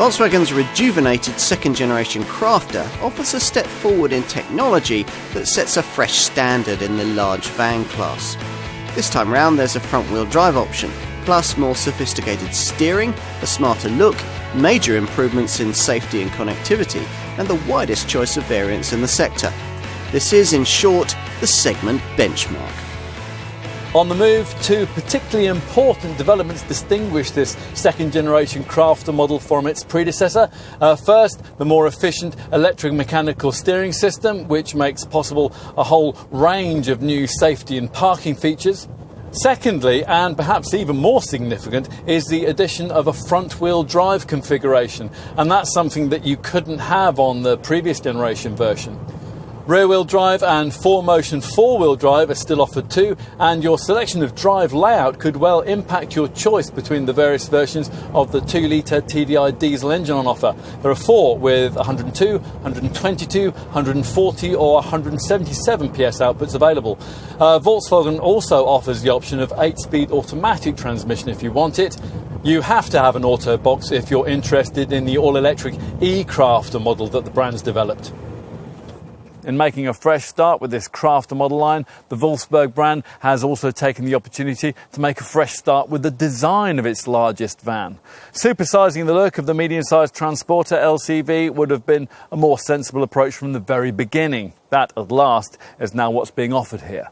Volkswagen's rejuvenated second-generation Crafter offers a step forward in technology that sets a fresh standard in the large van class. This time round there's a front-wheel drive option, plus more sophisticated steering, a smarter look, major improvements in safety and connectivity, and the widest choice of variants in the sector. This is, in short, the segment benchmark. On the move, two particularly important developments distinguish this second-generation Crafter model from its predecessor. First, the more efficient electro-mechanical steering system, which makes possible a whole range of new safety and parking features. Secondly, and perhaps even more significant, is the addition of a front-wheel drive configuration, and that's something that you couldn't have on the previous generation version. Rear-wheel drive and 4Motion four-wheel drive are still offered too, and your selection of drive layout could well impact your choice between the various versions of the 2-litre TDI diesel engine on offer. There are four with 102, 122, 140 or 177 PS outputs available. Volkswagen also offers the option of 8-speed automatic transmission if you want it. You have to have an auto box if you're interested in the all-electric e-Crafter model that the brand's developed. In making a fresh start with this Crafter model line, the Volkswagen brand has also taken the opportunity to make a fresh start with the design of its largest van. Supersizing the look of the medium-sized Transporter LCV would have been a more sensible approach from the very beginning. That, at last, is now what's being offered here.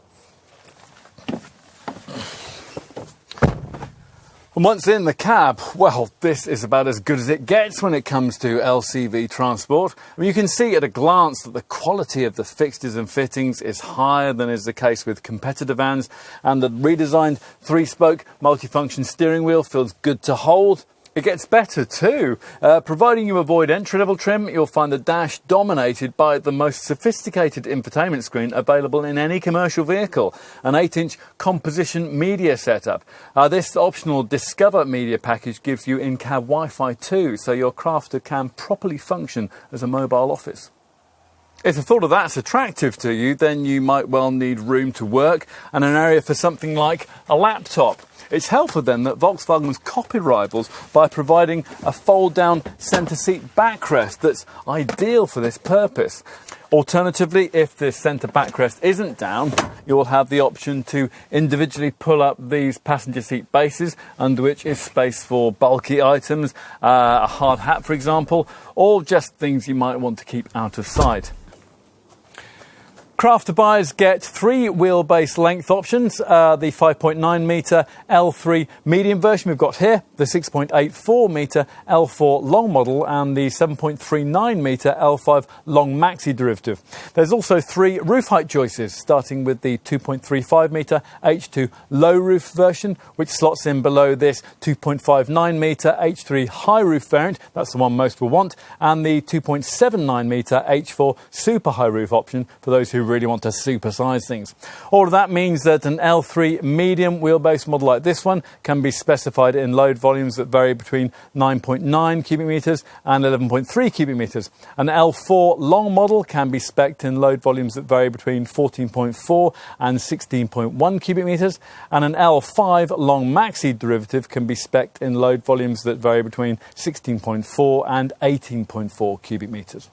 And once in the cab, well, this is about as good as it gets when it comes to LCV transport. I mean, you can see at a glance that the quality of the fixtures and fittings is higher than is the case with competitor vans, and the redesigned 3-spoke multifunction steering wheel feels good to hold. It gets better too. Providing you avoid entry-level trim, you'll find the dash dominated by the most sophisticated infotainment screen available in any commercial vehicle, an 8-inch composition media setup. This optional Discover media package gives you in-cab Wi-Fi too, so your Crafter can properly function as a mobile office. If the thought of that's attractive to you, then you might well need room to work and an area for something like a laptop. It's helpful then that Volkswagen's copy rivals by providing a fold-down centre seat backrest that's ideal for this purpose. Alternatively, if this centre backrest isn't down, you will have the option to individually pull up these passenger seat bases, under which is space for bulky items, a hard hat for example, or just things you might want to keep out of sight. Crafter buyers get 3 wheelbase length options, the 5.9 metre L3 medium version we've got here, the 6.84 metre L4 long model and the 7.39 metre L5 long maxi derivative. There's also 3 roof height choices, starting with the 2.35 metre H2 low roof version, which slots in below this 2.59 metre H3 high roof variant, that's the one most will want, and the 2.79 metre H4 super high roof option for those who really want to supersize things. All of that means that an L3 medium wheelbase model like this one can be specified in load volumes that vary between 9.9 cubic metres and 11.3 cubic metres. An L4 long model can be spec'd in load volumes that vary between 14.4 and 16.1 cubic metres, and an L5 long maxi derivative can be spec'd in load volumes that vary between 16.4 and 18.4 cubic metres.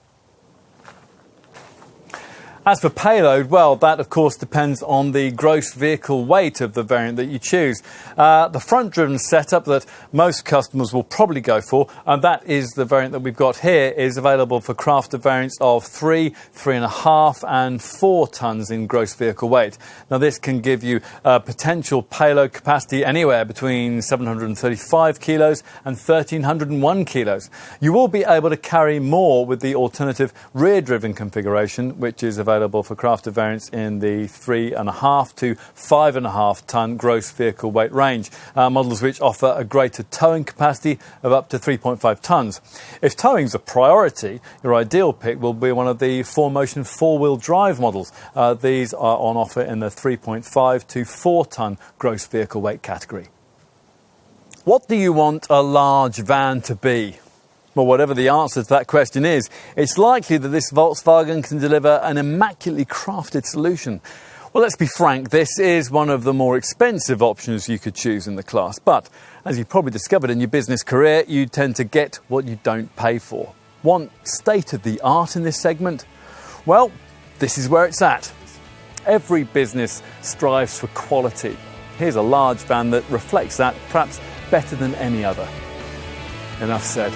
As for payload, well, that of course depends on the gross vehicle weight of the variant that you choose. The front-driven setup that most customers will probably go for, and that is the variant that we've got here, is available for Crafter variants of 3, 3.5 and 4 tonnes in gross vehicle weight. Now this can give you potential payload capacity anywhere between 735 kilos and 1,301 kilos. You will be able to carry more with the alternative rear-driven configuration, which is available for Crafter variants in the 3.5 to 5.5 tonne gross vehicle weight range, models which offer a greater towing capacity of up to 3.5 tonnes. If towing's a priority, your ideal pick will be one of the 4Motion four-wheel drive models. These are on offer in the 3.5 to 4 tonne gross vehicle weight category. What do you want a large van to be? Well, whatever the answer to that question is, it's likely that this Volkswagen can deliver an immaculately crafted solution. Well, let's be frank, this is one of the more expensive options you could choose in the class. But as you've probably discovered in your business career, you tend to get what you don't pay for. Want state of the art in this segment? Well, this is where it's at. Every business strives for quality. Here's a large van that reflects that perhaps better than any other. Enough said.